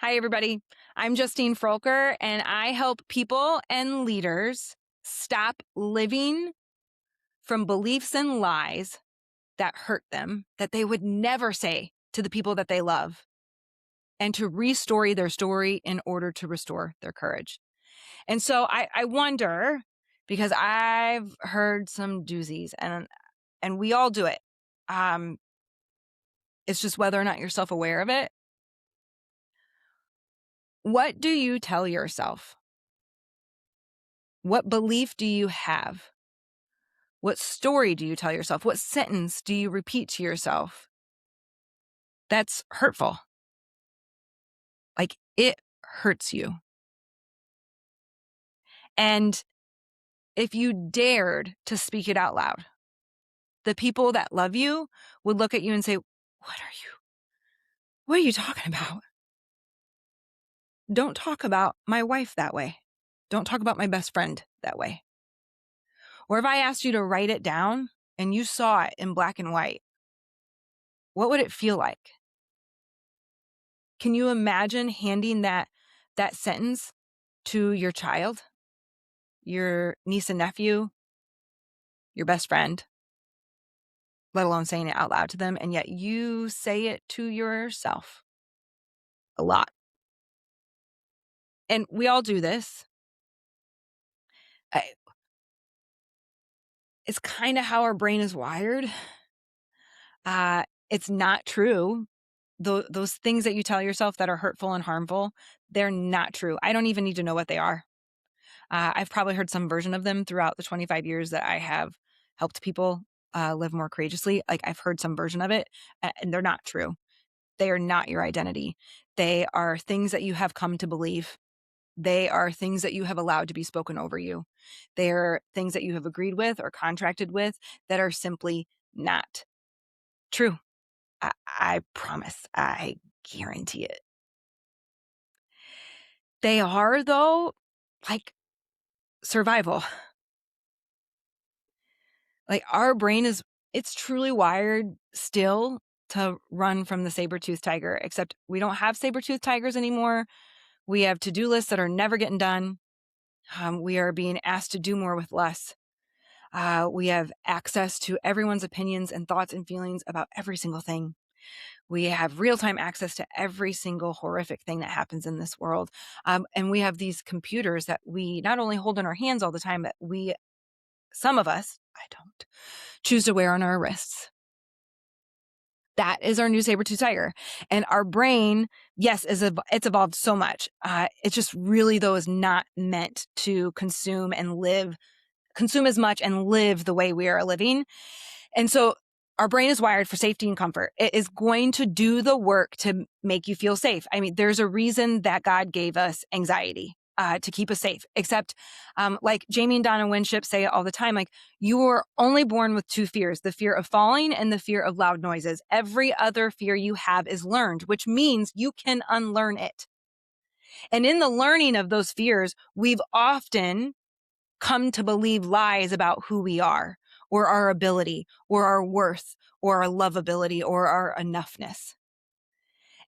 Hi, everybody. I'm Justine Froelker, and I help people and leaders stop living from beliefs and lies that hurt them, that they would never say to the people that they love, and to restory their story in order to restore their courage. And so I wonder, because I've heard some doozies, and we all do it. Um, it's just whether or not you're self-aware of it. What do you tell yourself? What belief do you have? What story do you tell yourself? What sentence do you repeat to yourself that's hurtful? Like, it hurts you. And if you dared to speak it out loud, the people that love you would look at you and say, What are you talking about? Don't talk about my wife that way. Don't talk about my best friend that way." Or if I asked you to write it down and you saw it in black and white, what would it feel like? Can you imagine handing that sentence to your child, your niece and nephew, your best friend, let alone saying it out loud to them, and yet you say it to yourself a lot? And we all do this. I It's kinda how our brain is wired. It's not true. Those things that you tell yourself that are hurtful and harmful, they're not true. I don't even need to know what they are. I've probably heard some version of them throughout the 25 years that I have helped people, live more courageously. Like, I've heard some version of it, and they're not true. They are not your identity. They are things that you have come to believe. They are things that you have allowed to be spoken over you. They're things that you have agreed with or contracted with that are simply not true. I promise. I guarantee it. They are, though, like survival. Like, our brain it's truly wired still to run from the saber-toothed tiger, except we don't have saber-toothed tigers anymore. We have to-do lists that are never getting done. We are being asked to do more with less. We have access to everyone's opinions and thoughts and feelings about every single thing. We have real-time access to every single horrific thing that happens in this world. And we have these computers that we not only hold in our hands all the time, but some of us, I don't, choose to wear on our wrists. That is our new saber-tooth tiger. And our brain, yes, it's evolved so much. It's just really, though, is not meant to consume as much and live the way we are living. And so our brain is wired for safety and comfort. It is going to do the work to make you feel safe. I mean, there's a reason that God gave us anxiety. To keep us safe, except like Jamie and Donna Winship say it all the time, like, you were only born with two fears, the fear of falling and the fear of loud noises. Every other fear you have is learned, which means you can unlearn it. And in the learning of those fears, we've often come to believe lies about who we are, or our ability, or our worth, or our lovability, or our enoughness.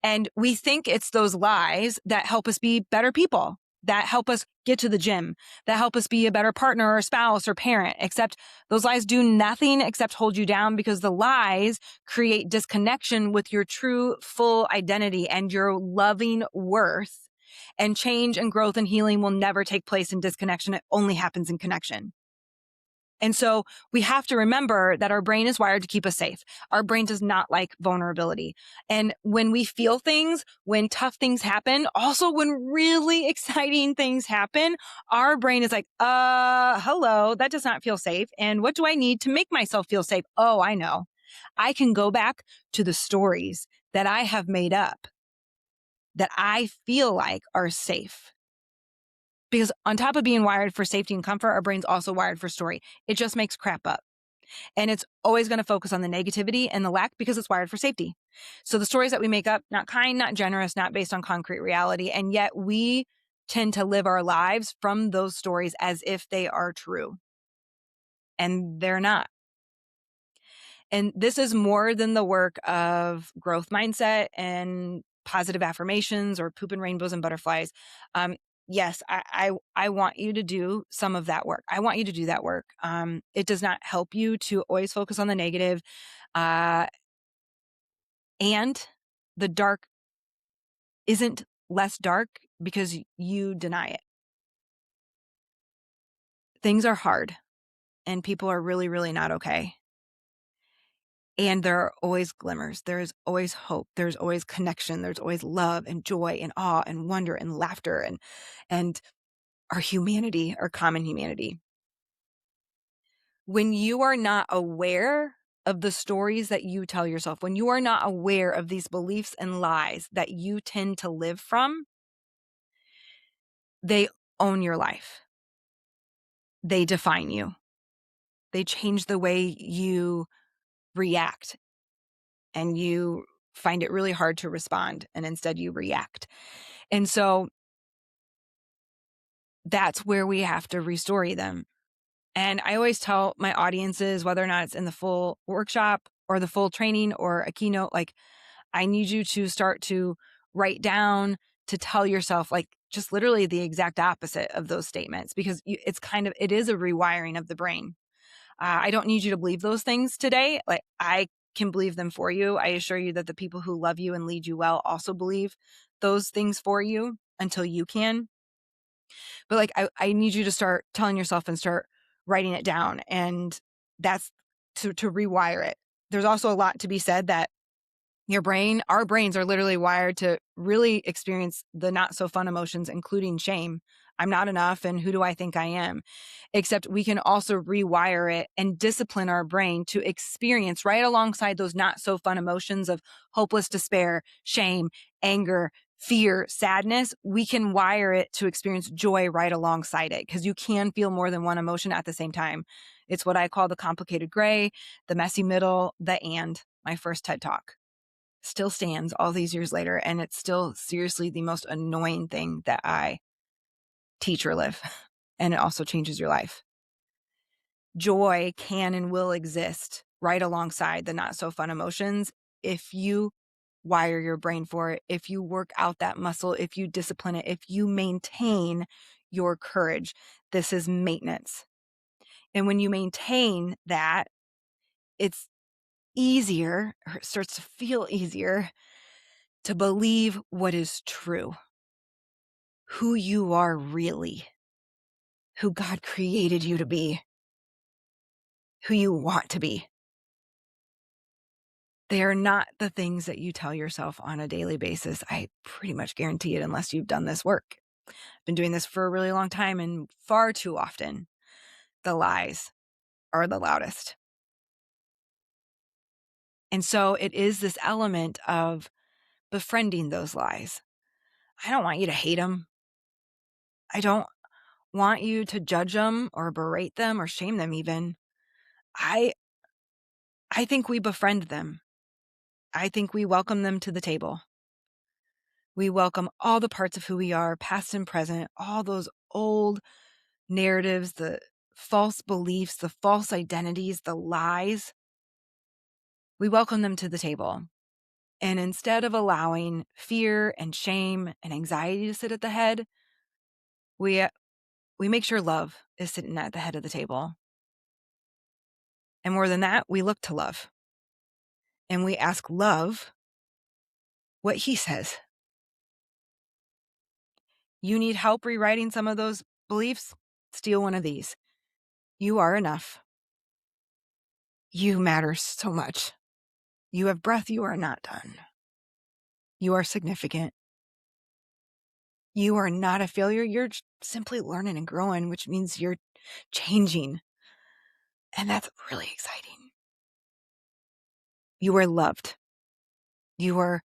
And we think it's those lies that help us be better people, that help us get to the gym, that help us be a better partner or spouse or parent, except those lies do nothing except hold you down, because the lies create disconnection with your true full identity and your loving worth. And change and growth and healing will never take place in disconnection. It only happens in connection. And so we have to remember that our brain is wired to keep us safe. Our brain does not like vulnerability. And when we feel things, when tough things happen, also when really exciting things happen, our brain is like, hello, that does not feel safe. And what do I need to make myself feel safe? Oh, I know. I can go back to the stories that I have made up that I feel like are safe. Because on top of being wired for safety and comfort, our brain's also wired for story. It just makes crap up. And it's always going to focus on the negativity and the lack because it's wired for safety. So the stories that we make up, not kind, not generous, not based on concrete reality. And yet we tend to live our lives from those stories as if they are true. And they're not. And this is more than the work of growth mindset and positive affirmations or poop and rainbows and butterflies. Yes, I want you to do some of that work. I want you to do that work. It does not help you to always focus on the negative. And the dark isn't less dark because you deny it. Things are hard and people are really, really not okay. And there are always glimmers. There is always hope. There's always connection. There's always love and joy and awe and wonder and laughter and our humanity, our common humanity. When you are not aware of the stories that you tell yourself, when you are not aware of these beliefs and lies that you tend to live from, they own your life. They define you. They change the way you react, and you find it really hard to respond, and instead you react. And so that's where we have to restory them. And I always tell my audiences, whether or not it's in the full workshop or the full training or a keynote, like, I need you to start to write down, to tell yourself, like, just literally the exact opposite of those statements, because it is a rewiring of the brain. I don't need you to believe those things today. Like, I can believe them for you. I assure you that the people who love you and lead you well also believe those things for you until you can. But like, I need you to start telling yourself and start writing it down. And that's to rewire it. There's also a lot to be said that our brains are literally wired to really experience the not so fun emotions, including shame. I'm not enough. And who do I think I am? Except we can also rewire it and discipline our brain to experience right alongside those not so fun emotions of hopeless despair, shame, anger, fear, sadness. We can wire it to experience joy right alongside it, because you can feel more than one emotion at the same time. It's what I call the complicated gray, the messy middle, my first TED Talk still stands all these years later. And it's still seriously the most annoying thing that I teach or live. And it also changes your life. Joy can and will exist right alongside the not so fun emotions if you wire your brain for it, if you work out that muscle, if you discipline it, if you maintain your courage. This is maintenance. And when you maintain that, it's easier, or it starts to feel easier, to believe what is true, who you are really, who God created you to be, who you want to be. They are not the things that you tell yourself on a daily basis. I pretty much guarantee it, unless you've done this work. I've been doing this for a really long time, and far too often, the lies are the loudest. And so it is this element of befriending those lies. I don't want you to hate them. I don't want you to judge them or berate them or shame them even. I think we befriend them. I think we welcome them to the table. We welcome all the parts of who we are, past and present, all those old narratives, the false beliefs, the false identities, the lies. We welcome them to the table. And instead of allowing fear and shame and anxiety to sit at the head, we make sure love is sitting at the head of the table. And more than that, we look to love. And we ask love what he says. You need help rewriting some of those beliefs? Steal one of these. You are enough. You matter so much. You have breath. You are not done. You are significant. You are not a failure. You're simply learning and growing, which means you're changing. And that's really exciting. You are loved. You are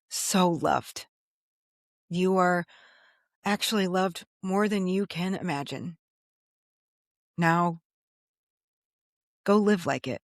so loved. You are actually loved more than you can imagine. Now, go live like it.